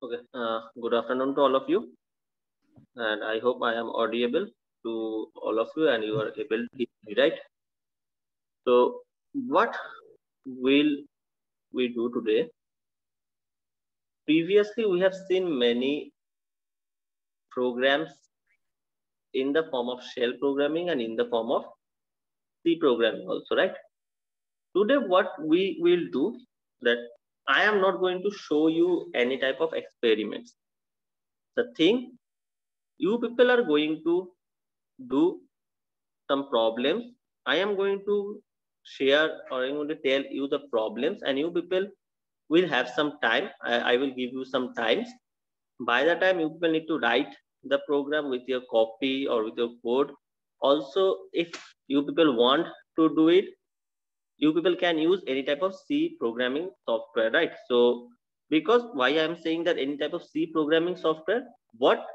Okay, good afternoon to all of you, and I hope I am audible to all of you and you are able to hear me, right? So, what will we do today? Previously, we have seen many programs in the form of shell programming and in the form of C programming also, right? Today, what we will do that I am not going to show you any type of experiments. The thing you people are going to do some problems. I am going to share or I'm going to tell you the problems, and you people will have some time. I will give you some times. By the time you people need to write the program with your copy or with your code. Also, if you people want to do it, you people can use any type of C programming software, right? So, because why I am saying that any type of C programming software, what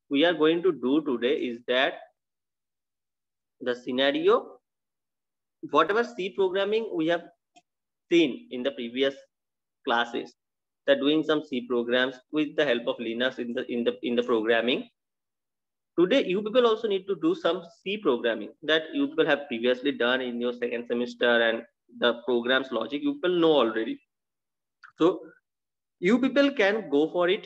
we are going to do today is that the scenario, whatever C programming we have seen in the previous classes, that doing some C programs with the help of Linux in the programming. Today, you people also need to do some C programming that you people have previously done in your second semester, and the programs logic you people know already. So you people can go for it.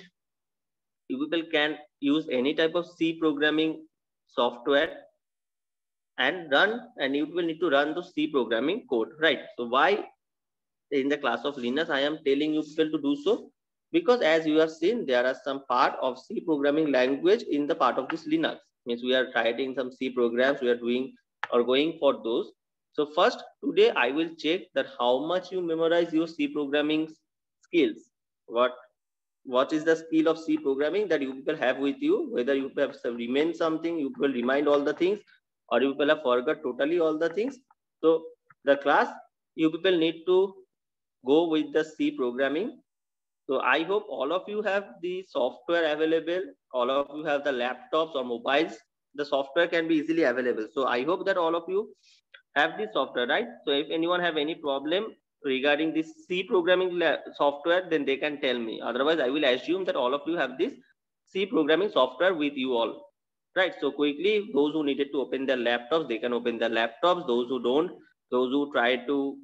You people can use any type of C programming software and run, and you will need to run the C programming code, right? So why in the class of Linux I am telling you people to do so? Because as you have seen, there are some part of C programming language in the part of this Linux. Means we are writing some C programs, we are doing or going for those. So first, today I will check that how much you memorize your C programming skills. What is the skill of C programming that you people have with you? Whether you have remain something, you will remind all the things, or you people have forgot totally all the things. So the class, you people need to go with the C programming. So I hope all of you have the software available. All of you have the laptops or mobiles. The software can be easily available. So I hope that all of you have this software, right? So if anyone have any problem regarding this C programming software, then they can tell me. Otherwise, I will assume that all of you have this C programming software with you all, right? So quickly, those who needed to open their laptops, they can open their laptops. Those who don't, those who try to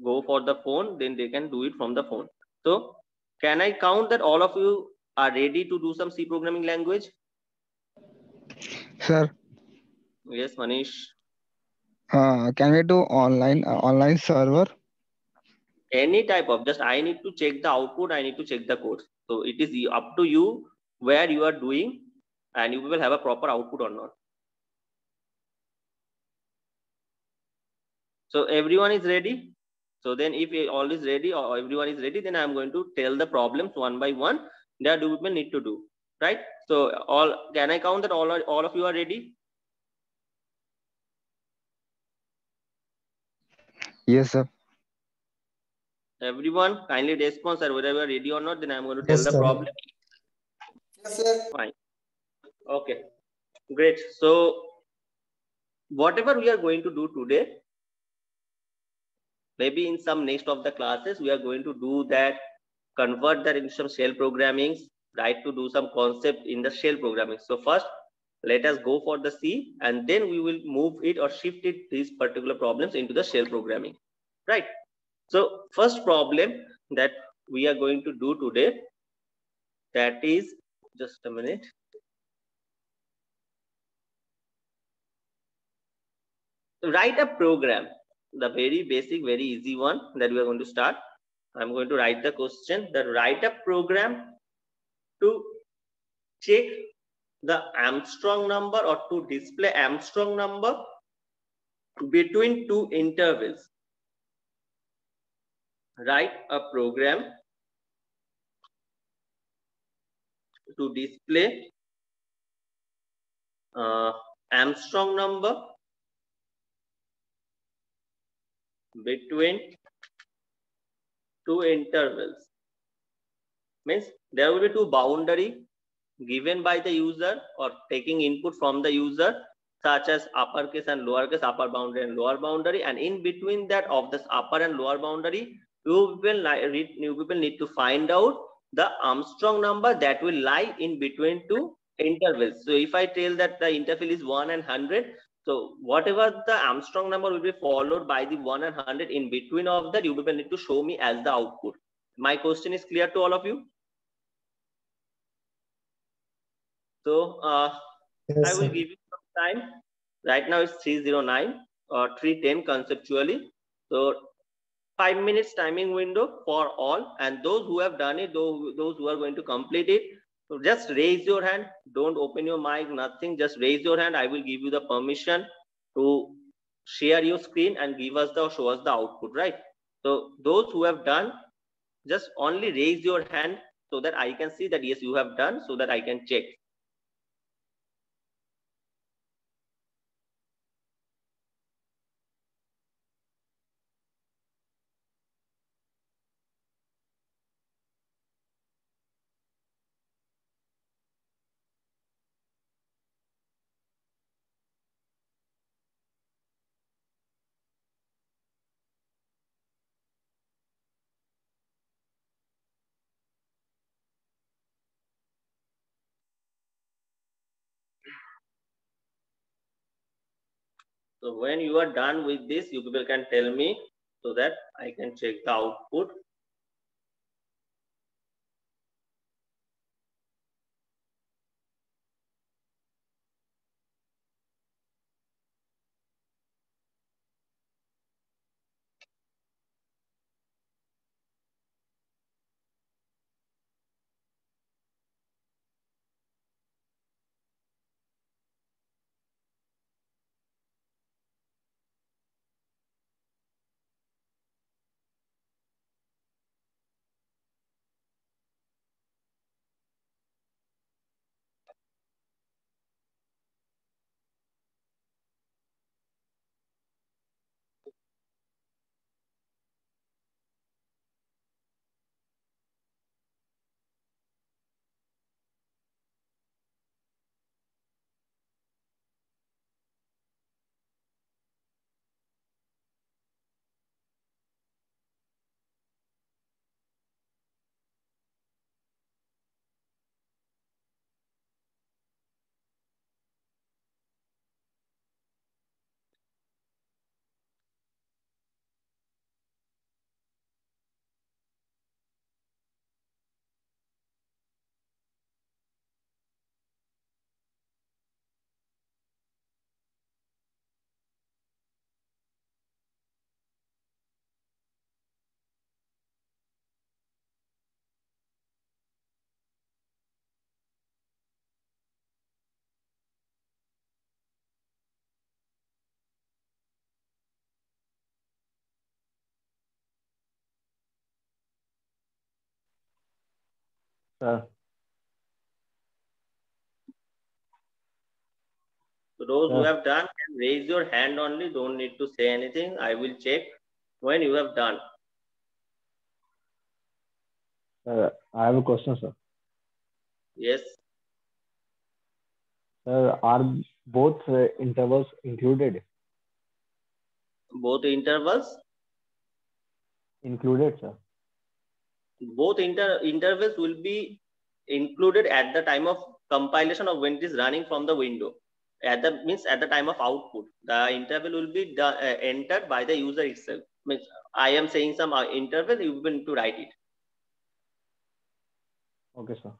go for the phone, then they can do it from the phone. So can I count that all of you are ready to do some C programming language? Sir, Yes, Manish. can we do online server? Any type of, just I need to check the output, I need to check the code. So it is up to you where you are doing, and you will have a proper output or not. So everyone is ready. So then if all is ready or everyone is ready, then I'm going to tell the problems one by one that you people need to do, right? So all, can I count that all of you are ready? Yes, sir. Everyone kindly respond, sir, whether you are ready or not, then I'm going to tell Yes, the sir. problem. Yes, sir. Fine. Okay, great. So whatever we are going to do today, maybe in some next of the classes, we are going to do that, convert that into some shell programming, right, to do some concept in the shell programming. So first, let us go for the C, and then we will move it or shift it, these particular problems into the shell programming, right? So first problem that we are going to do today, that is, just a minute. Write a program, the very basic, very easy one that we are going to start. I'm going to write the question that write a program to check the Armstrong number or to display Armstrong number between two intervals. Write a program to display Armstrong number between two intervals. Means there will be two boundary given by the user or taking input from the user, such as uppercase and lowercase, upper boundary and lower boundary, and in between that of this upper and lower boundary, you people need to find out the Armstrong number that will lie in between two intervals. So if I tell that the interval is 1 and 100, so whatever the Armstrong number will be followed by the 1 and 100, in between of that, you will need to show me as the output. My question is clear to all of you? So I Yes, will sir. give you some time. Right now it's 309 or 310 conceptually. So 5 minutes timing window for all, and those who have done it, those who are going to complete it, so just raise your hand. Don't open your mic, nothing. Just raise your hand. I will give you the permission to share your screen and give us the show us the output, right? So those who have done, just only raise your hand so that I can see that yes, you have done, so that I can check. So when you are done with this, you people can tell me so that I can check the output. Sir, So those who sir, have done can raise your hand only. Don't need to say anything. I will check when you have done. I have a question, sir. Yes, Sir, are both intervals included? both intervals, Included, sir. both intervals will be included at the time of compilation of when it is running from the window. At the means at the time of output, the interval will be entered by the user itself. Means I am saying some interval, you will need to write it. Okay, sir.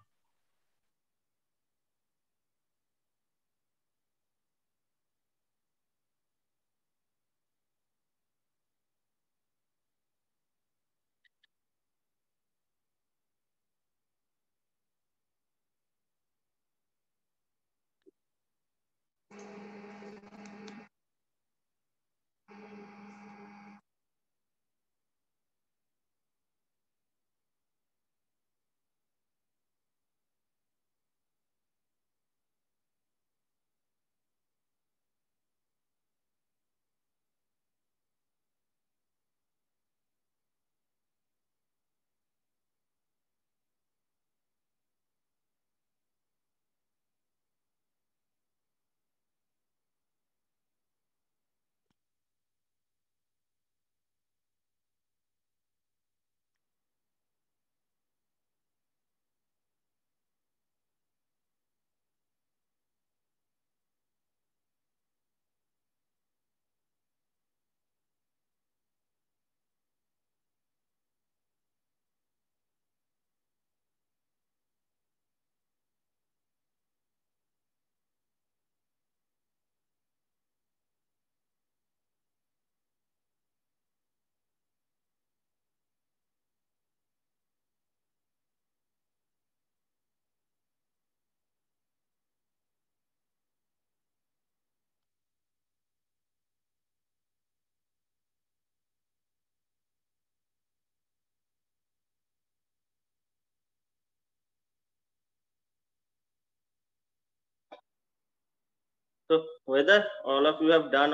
So whether all of you have done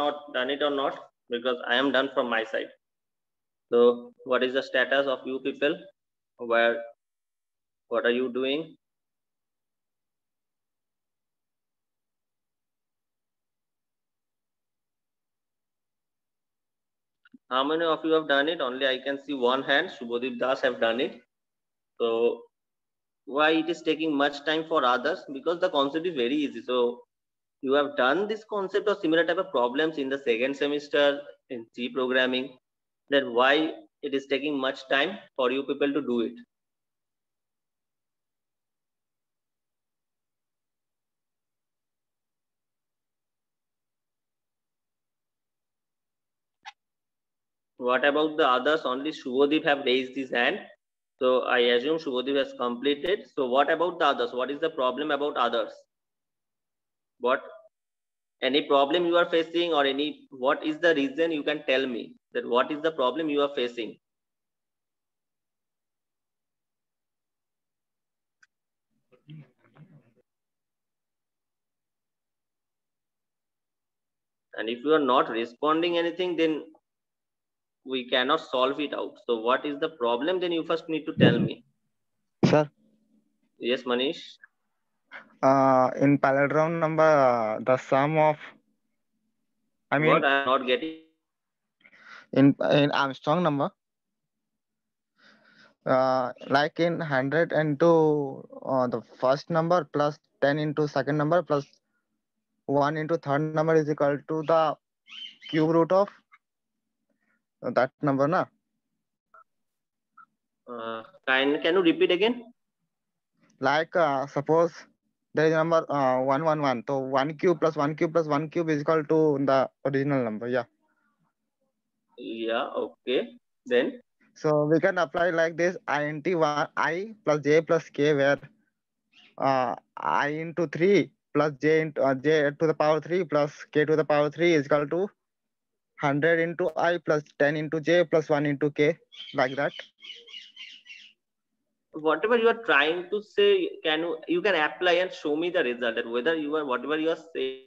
it or not, because I am done from my side. So what is the status of you people? What are you doing? How many of you have done it? Only I can see one hand. Shubhodip Das have done it. So why it is taking much time for others? Because the concept is very easy. So you have done this concept or similar type of problems in the second semester in C programming. Then why it is taking much time for you people to do it? What about the others? Only Shubhodip have raised his hand. So I assume Shubhodip has completed. So what about the others? What is the problem about others? What any problem you are facing or what is the reason? You can tell me that what is the problem you are facing. And if you are not responding anything, then we cannot solve it out. So what is the problem? Then you first need to tell me. Sir, Yes, Manish. in palindrome number, the sum of, I mean, What I am not getting. in Armstrong number, like in 100 into the first number plus 10 into second number plus 1 into third number is equal to the cube root of that number, na? Can you repeat again? Like suppose there is number 111, so 1 cube plus 1 cube plus 1 cube is equal to the original number. Yeah. Yeah. Okay. Then. So we can apply like this int 1 I plus j plus k, where I into 3 plus j into j to the power 3 plus k to the power 3 is equal to 100 into I plus 10 into j plus 1 into k, like that. Whatever you are trying to say, you can apply and show me the result, that whether you are whatever you are saying.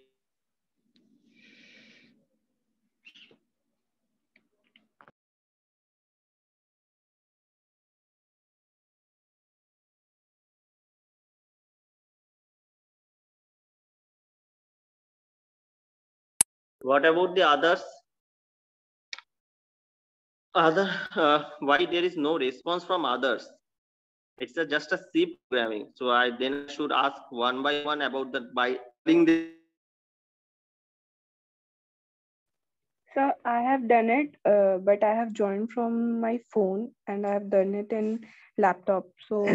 What about the others? Why there is no response from others? It's just a C programming. So I then should ask one by one about that by doing this. So I have done it, but I have joined from my phone and I have done it in laptop. So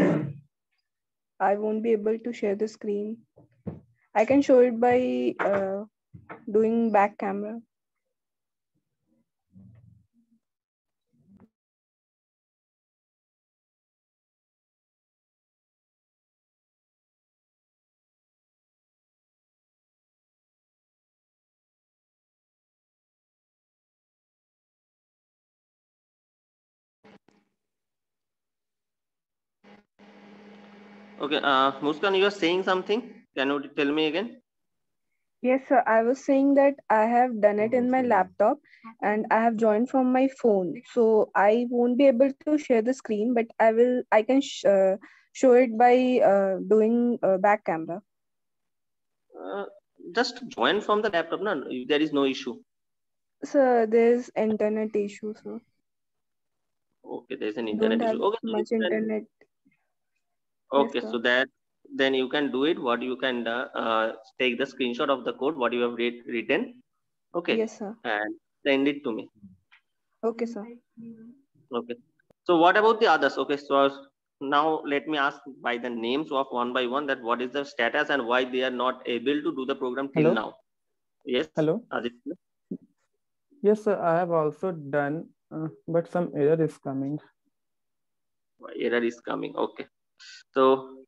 I won't be able to share the screen. I can show it by doing back camera. Okay, Muskan, you are saying something. Can you tell me again? Yes, sir. I was saying that I have done it in my laptop and I have joined from my phone. So I won't be able to share the screen, but I can show it by doing back camera. Just join from the laptop. No, there is no issue. So there's internet issue, sir. Okay, there's an internet issue. Okay, so much internet. Okay, yes, so that then you can do it. What you can take the screenshot of the code what you have written. Okay. Yes, sir. And send it to me. Okay, sir. Okay. So what about the others? Okay, so now let me ask by the names of one by one that what is the status and why they are not able to do the program till now. Yes. Hello. Aditya? Yes, sir, I have also done, but some error is coming. Error is coming. Okay. So,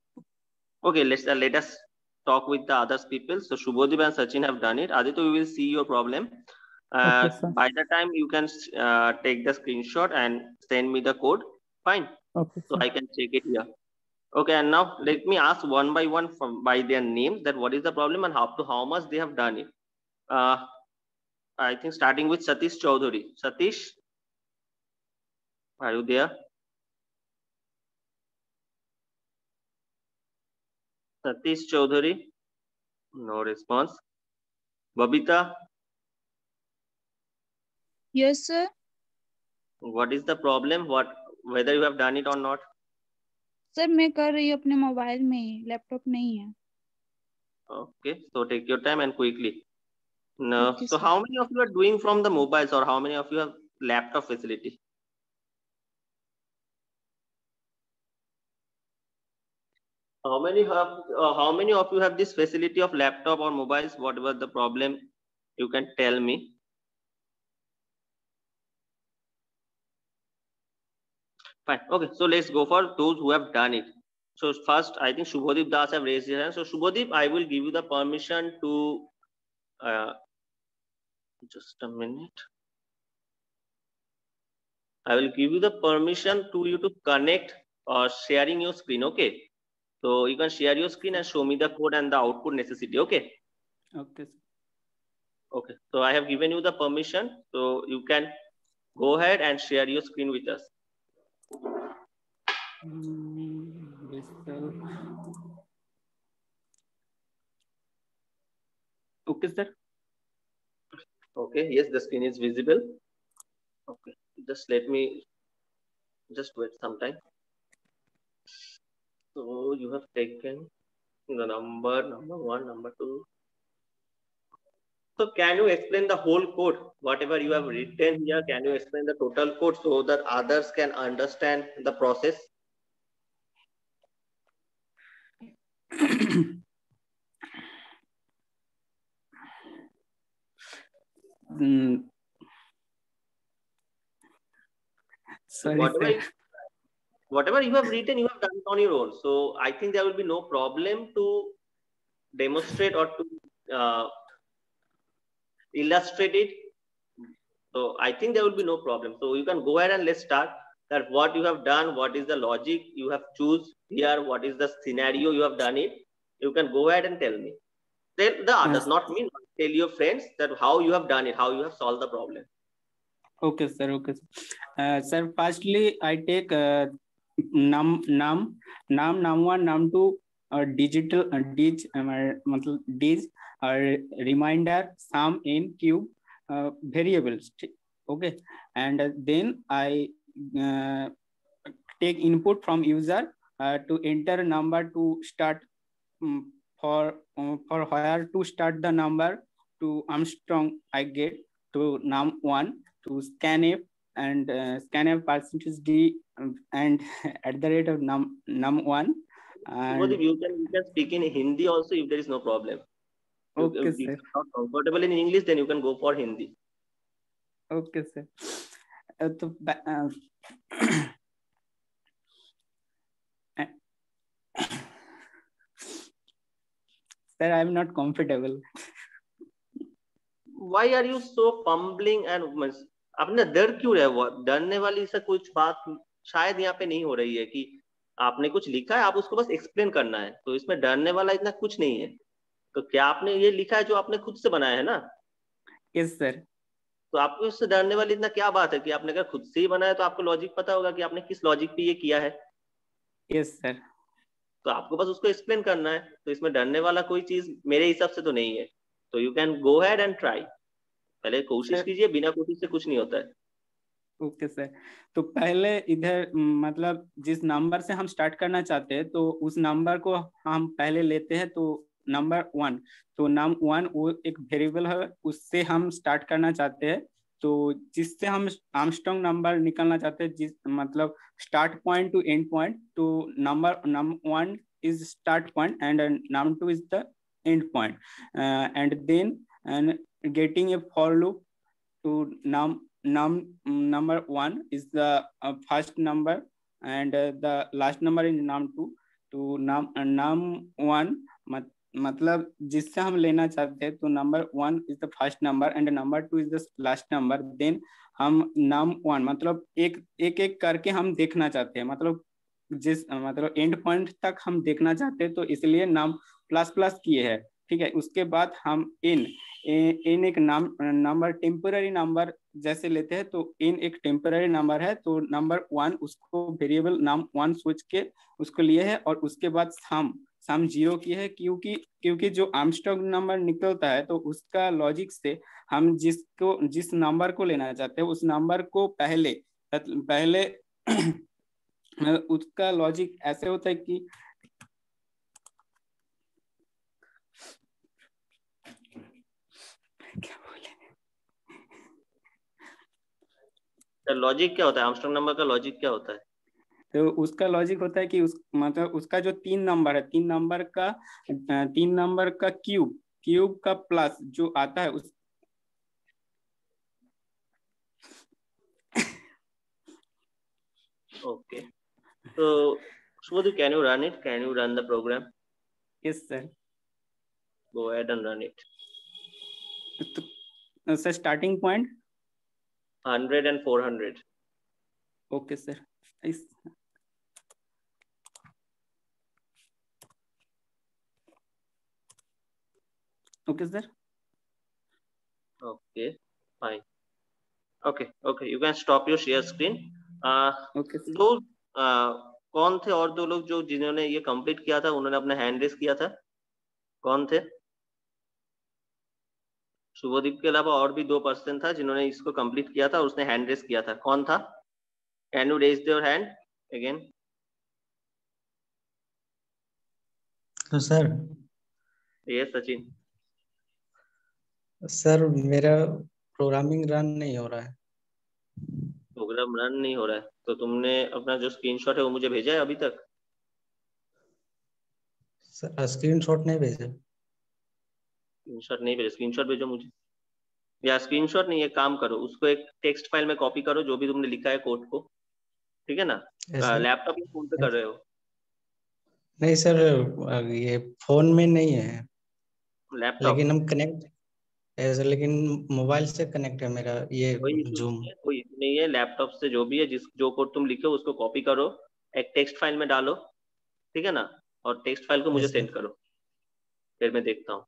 okay, let us talk with the others people. So Shubhodip and Sachin have done it. Aditya, we will see your problem. Okay, by the time you can take the screenshot and send me the code. Fine. Okay, so sir. I can check it here. Okay, and now let me ask one by one by their names that what is the problem and how much they have done it. I think starting with Satish Chaudhary. Satish, are you there? Satish Chaudhary, no response. Babita, Yes, sir. what is the problem? Whether you have done it or not? Sir मैं कर रही हूँ अपने mobile में ही, laptop नहीं है. Okay, so take your time and quickly. No. Okay, So sir. how many of you are doing from the mobiles, or how many of you have laptop facility? How many of you have this facility of laptop or mobiles? Whatever the problem, you can tell me. Fine. Okay, so let's go for those who have done it. So first, I think Shubhodip Das have raised his hand. So Shubhodip, I will give you the permission to just a minute. I will give you the permission to you to connect or sharing your screen. Okay. So you can share your screen and show me the code and the output necessity. Okay. Okay, sir. Okay. So I have given you the permission. So you can go ahead and share your screen with us. Yes, sir. Okay, sir. Okay. Yes, the screen is visible. Okay. Just let me just wait some time. So you have taken the number 1, number 2. So can you explain the whole code? Whatever you have written here, can you explain the total code so that others can understand the process? Sorry, Whatever you have written, you have done it on your own. So I think there will be no problem to demonstrate or to illustrate it. So I think there will be no problem. So you can go ahead and let's start that what you have done, what is the logic you have choose here, what is the scenario you have done it. You can go ahead and tell me. Tell the others, not me. Tell your friends that how you have done it, how you have solved the problem. Okay, sir. Okay, sir. Sir, firstly, I take num one, num two, digital dig, reminder, sum in cube variables. Okay, and then I take input from user to enter number to start for where to start the number to Armstrong. I get to num1 to scanf and scanf percentage d and at the rate of num1. And you can speak in Hindi also if there is no problem. Okay, if sir. you're not comfortable in English, then you can go for Hindi. Okay, sir. Sir, I'm not comfortable. Why are you so fumbling and आपने डर क्यों रहे हो? डरने वाली से कुछ बात शायद यहाँ पे नहीं हो रही है कि आपने कुछ लिखा है, आप उसको बस एक्सप्लेन करना है, तो इसमें डरने वाला इतना कुछ नहीं है. तो क्या आपने ये लिखा है जो आपने खुद से बनाया है ना? Yes sir. तो आपको इससे डरने वाली इतना क्या बात है कि आपने अगर खुद से ही बनाया तो आपको लॉजिक पता होगा कि आपने किस लॉजिक पे ये किया है. Yes sir. तो आपको बस उसको एक्सप्लेन करना है, तो इसमें डरने वाला कोई चीज मेरे हिसाब से तो नहीं है. तो you can go ahead and try. पहले कोशिश कीजिए, बिना कोशिश से कुछ नहीं होता है. Okay sir. तो पहले इधर मतलब जिस नंबर से हम स्टार्ट करना चाहते हैं तो उस नंबर को हम पहले लेते हैं. तो नंबर 1, तो num1 वो एक वेरिएबल है, उससे हम स्टार्ट करना चाहते हैं. तो जिससे हम आर्मस्ट्रांग नंबर निकालना चाहते हैं, जिस मतलब start point two and point. तो num1 is start point and num2 is the end point, and then getting a for loop to number 1 is the first number and the last number is num2 to num1 मतलब जिससे हम लेना चाहते हैं. तो number 1 is the first number and number 2 is the last number. then हम num1 मतलब एक करके हम देखना चाहते हैं, मतलब जिस मतलब एंड पॉइंट तक हम देखना चाहते हैं, तो इसलिए नाम प्लस किए हैं. ठीक है। उसके बाद हम इन एक नंबर टेम्पररी नंबर जैसे लेते हैं, तो इन एक टेम्पररी नंबर है, तो नंबर 1 उसको वेरिएबल नाम 1 सोच के उसको लिए है, और उसके बाद सम 0 की है, क्योंकि जो आर्मस्ट्रांग नंबर निकलता है तो उसका लॉजिक से हम जिस नंबर को लेना चाहते हैं उस नंबर को पहले उसका लॉजिक ऐसे होता है कि क्या बोले, लॉजिक क्या होता है? आर्मस्ट्रांग नंबर का लॉजिक क्या होता है? तो उसका लॉजिक होता है कि मतलब उसका जो 3 नंबर है, 3 नंबर का क्यूब का प्लस जो आता है उस Okay. So, Shubhodip, can you run it? Can you run the program? Yes, sir. Go ahead and run it. So starting point 100 and 400. Okay, sir. Nice. Okay, sir. Okay, fine. Okay, you can stop your share screen. Okay. Those कौन थे और 2 लोग जो जिन्होंने ये complete किया था, उन्होंने अपना हैंड रेस किया था? कौन थे? शुभदीप के अलावा और भी 2 पर्सन था जिन्होंने इसको कंप्लीट किया था और उसने हैंड रेस किया था। कौन था? Can you raise your hand again? तो सर, यस सचिन। सर मेरा प्रोग्रामिंग रन नहीं हो रहा है। प्रोग्राम रन नहीं हो रहा है? तो तुमने अपना जो स्क्रीनशॉट है वो मुझे भेजा है अभी तक? सर स्क्रीनशॉट नहीं भेजा। स्क्रीनशॉट नहीं भेजा? स्क्रीनशॉट भेजो मुझे। या स्क्रीनशॉट नहीं, एक काम करो, उसको एक टेक्स्ट फाइल में कॉपी करो जो भी तुमने लिखा है कोड को, ठीक है ना? लैपटॉप या फोन पे कर रहे हो? नहीं सर, ये फोन में नहीं है लैपटॉप? लेकिन हम कनेक्ट ऐसा, लेकिन मोबाइल से कनेक्ट है मेरा ये जूम। कोई इशू नहीं है, लैपटॉप से जो भी है, जो कोड तुम लिखे हो उसको कॉपी करो, एक टेक्स्ट फाइल में डालो, ठीक है ना? और टेक्स्ट फाइल को मुझे सेंड करो, फिर मैं देखता हूँ।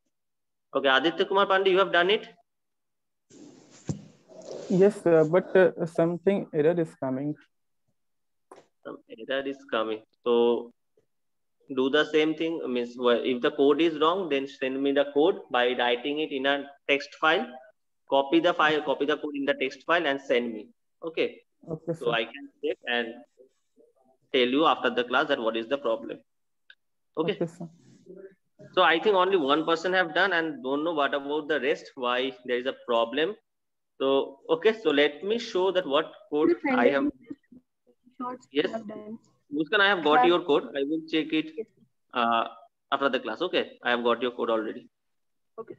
Okay, Aditya Kumar Pandey, you have done it? Yes, but something error is coming. Some error is coming. So do the same thing. Means if the code is wrong, then send me the code by writing it in a text file. Copy the code in the text file and send me. Okay. Okay, so sir. I can check and tell you after the class that what is the problem. Okay. Okay, sir. So I think only one person have done and don't know what about the rest, why there is a problem. So okay, so let me show that what code I have. Yes, Muskan, I have got your code. I will check it after the class. Okay, I have got your code already. Okay.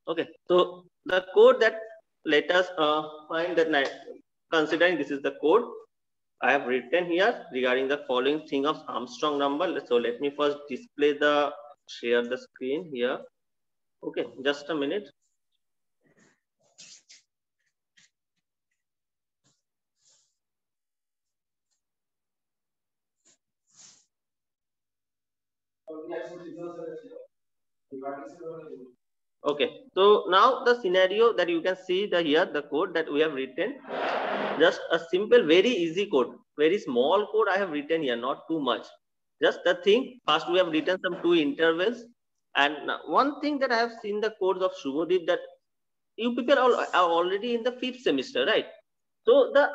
Okay, so the code that, let us find that, considering this is the code I have written here regarding the following thing of Armstrong number. So let me first share the screen here. Okay, just a minute. Okay, so now the scenario that you can see here, the code that we have written, just a simple, very easy code, very small code I have written here, not too much. Just the thing, first we have written some 2 intervals, and one thing that I have seen the codes of Shubhodip, that you people are already in the 5th semester, right? So the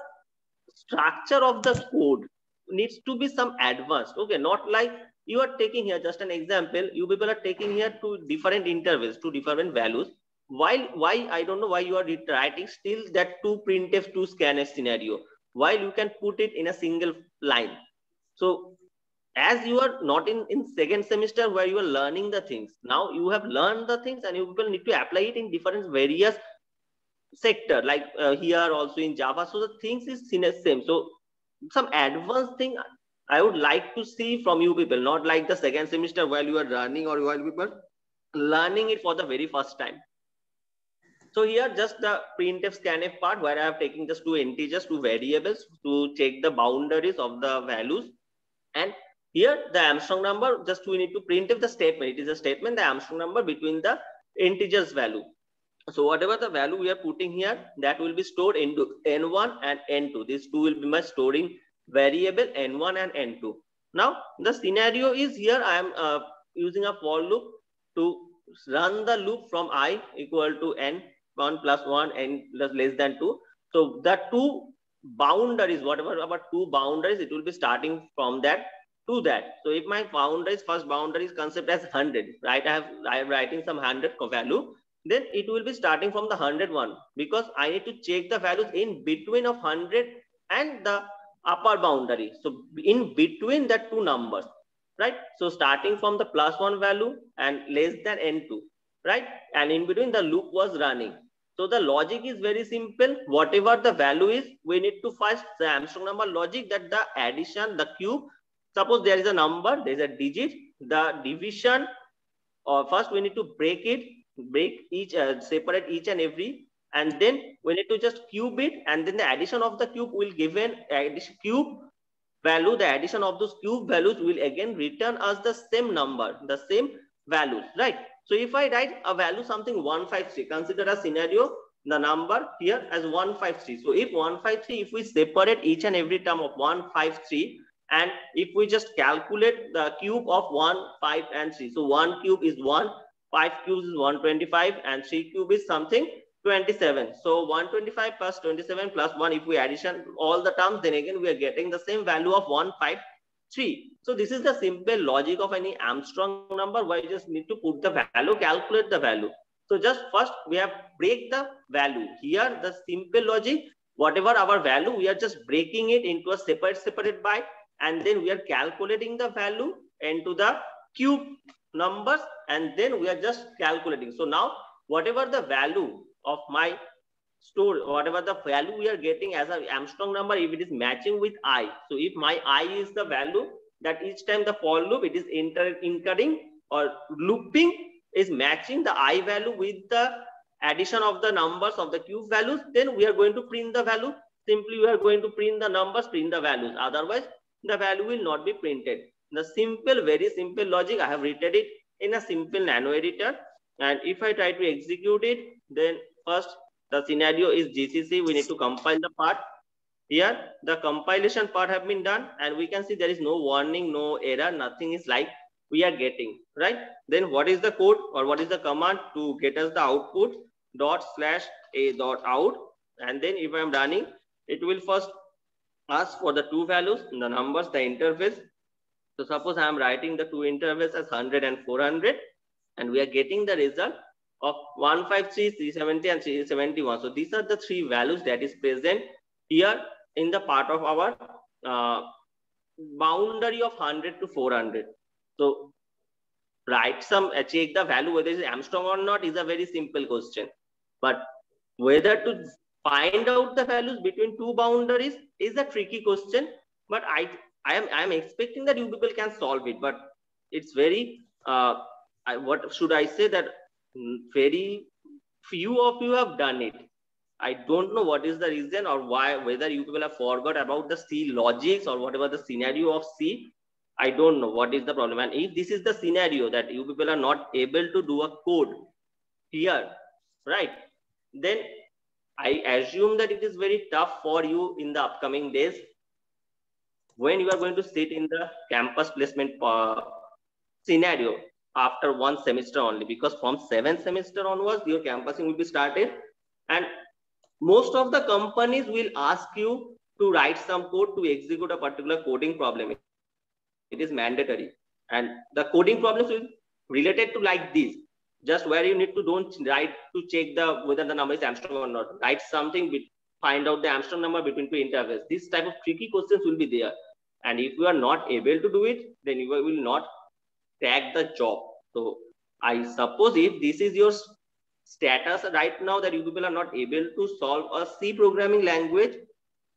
structure of the code needs to be some advanced. Okay, not like you are taking here, just an example, you people are taking here 2 different intervals, 2 different values. Why I don't know why you are writing still that 2 printf, 2 scanf scenario, while you can put it in a single line. So as you are not in 2nd semester where you are learning the things, now you have learned the things and you people need to apply it in different various sector, like here also in Java. So the things is same. So some advanced thing I would like to see from you people, not like the 2nd semester while you are learning or while you are learning it for the very first time. So here just the printf scanf part where I have taken just 2 integers, 2 variables to check the boundaries of the values, and Here the Armstrong number, just we need to print if the statement. It is a statement, the Armstrong number between the integers value. So whatever the value we are putting here, that will be stored into n1 and n2. These two will be my storing variable n1 and n2. Now the scenario is here I am using a for loop to run the loop from I equal to n1 plus 1 n plus less than 2. So the two boundaries, whatever our two boundaries, it will be starting from that to that. So if my boundaries, first boundary is conceived as 100, right? I am writing some 100 value, then it will be starting from the 101 because I need to check the values in between of 100 and the upper boundary. So in between that two numbers, right? So starting from the plus 1 value and less than n2, right? And in between the loop was running. So the logic is very simple. Whatever the value is, we need to first the Armstrong number logic, that the addition, the cube, suppose there is a number, there is a digit, the division, or first we need to break each, separate each and every, and then we need to just cube it, and then the addition of the cube will give an cube value. The addition of those cube values will again return us the same number, the same values, right? So if I write a value something 153, consider a scenario, the number here as 153. So if 153, if we separate each and every term of 153, and if we just calculate the cube of 1, 5, and 3, so 1 cube is 1, 5 cubes is 125, and 3 cube is something 27. So 125 plus 27 plus 1, if we addition all the terms, then again we are getting the same value of 153. So this is the simple logic of any Armstrong number, where you just need to put the value, calculate the value. So just first we have break the value. Here the simple logic, whatever our value, we are just breaking it into a separate byte, and then we are calculating the value into the cube numbers, and then we are just calculating. So now whatever the value of my store, whatever the value we are getting as an Armstrong number, if it is matching with I, so if my I is the value, that each time the for loop it is incurring or looping is matching the I value with the addition of the numbers of the cube values, then we are going to print the value. Simply we are going to print the numbers, print the values, otherwise the value will not be printed. The simple, very simple logic, I have written it in a simple nano editor, and if I try to execute it, then first the scenario is GCC, we need to compile the part. Here the compilation part have been done, and we can see there is no warning, no error, nothing is like we are getting, right? Then what is the code, or what is the command to get us the output? ./a.out, and then if I am running, it will first ask for the two values, the numbers, the interface. So suppose I am writing the two intervals as 100 and 400, and we are getting the result of 153, 370, and 371. So these are the three values that is present here in the part of our boundary of 100 to 400. So write some, check the value whether it is Armstrong or not is a very simple question. But whether to find out the values between two boundaries is a tricky question. But I am expecting that you people can solve it. But it's very, what should I say, that very few of you have done it. I don't know what is the reason, or why, whether you people have forgot about the C logics or whatever the scenario of C. I don't know what is the problem. And if this is the scenario that you people are not able to do a code here, right, then I assume that it is very tough for you in the upcoming days when you are going to sit in the campus placement scenario after one semester only, because from 7th semester onwards your campusing will be started, and most of the companies will ask you to write some code to execute a particular coding problem. It is mandatory, and the coding problems will related to like this, just where you need to don't write to check the whether the number is Armstrong or not. Write something, find out the Armstrong number between two intervals. This type of tricky questions will be there, and if you are not able to do it, then you will not crack the job. So I suppose if this is your status right now, that you people are not able to solve a C programming language,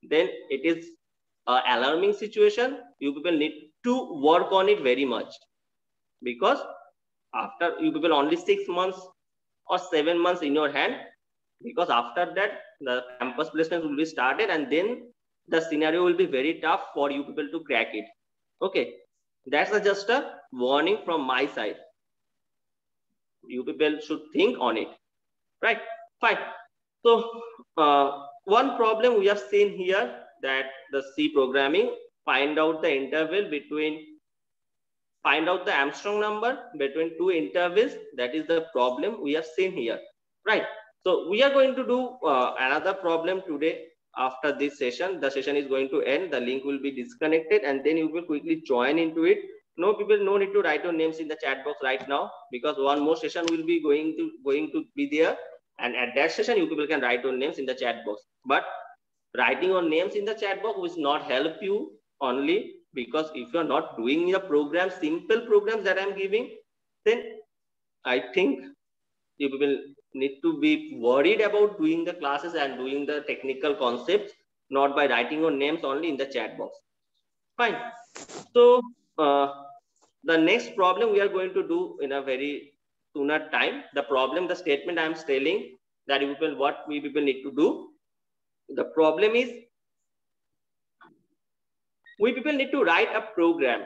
then it is an alarming situation. You people need to work on it very much, because after you people only 6 months or 7 months in your hand, because after that the campus placement will be started, and then the scenario will be very tough for you people to crack it. Okay, That's just a warning from my side. You people should think on it, right? Fine. So one problem we have seen here, that the C programming, find out the interval between, find out the Armstrong number between two intervals. That is the problem we have seen here, right? So we are going to do another problem today. After this session, the session is going to end, the link will be disconnected, and then you will quickly join into it. No people, no need to write your names in the chat box right now, because one more session will be going to be there, and at that session you people can write your names in the chat box. But writing your names in the chat box will not help you, only because if you're not doing the program, simple programs that I'm giving, then I think you people need to be worried about doing the classes and doing the technical concepts, not by writing your names only in the chat box. Fine. So the next problem we are going to do in a very sooner time. The problem, the statement I am telling, that you people, what we people need to do. The problem is, we people need to write a program,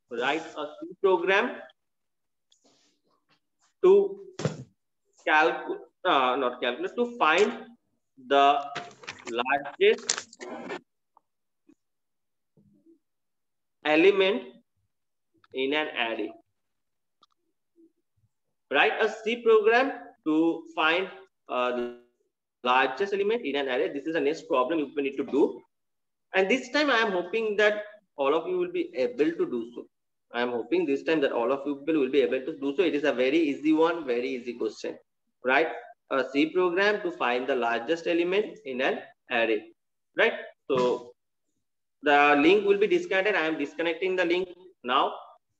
write a C program to to find the largest element in an array. Write a C program to find the largest element in an array. This is the next problem you need to do. And this time I am hoping that all of you will be able to do so. I am hoping this time that all of you will be able to do so. It is a very easy one, very easy question. Write a C program to find the largest element in an array. Right? So the link will be disconnected. I am disconnecting the link now.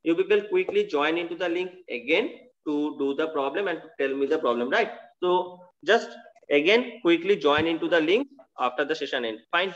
You people quickly join into the link again to do the problem and to tell me the problem, right? So just again quickly join into the link after the session ends. Fine.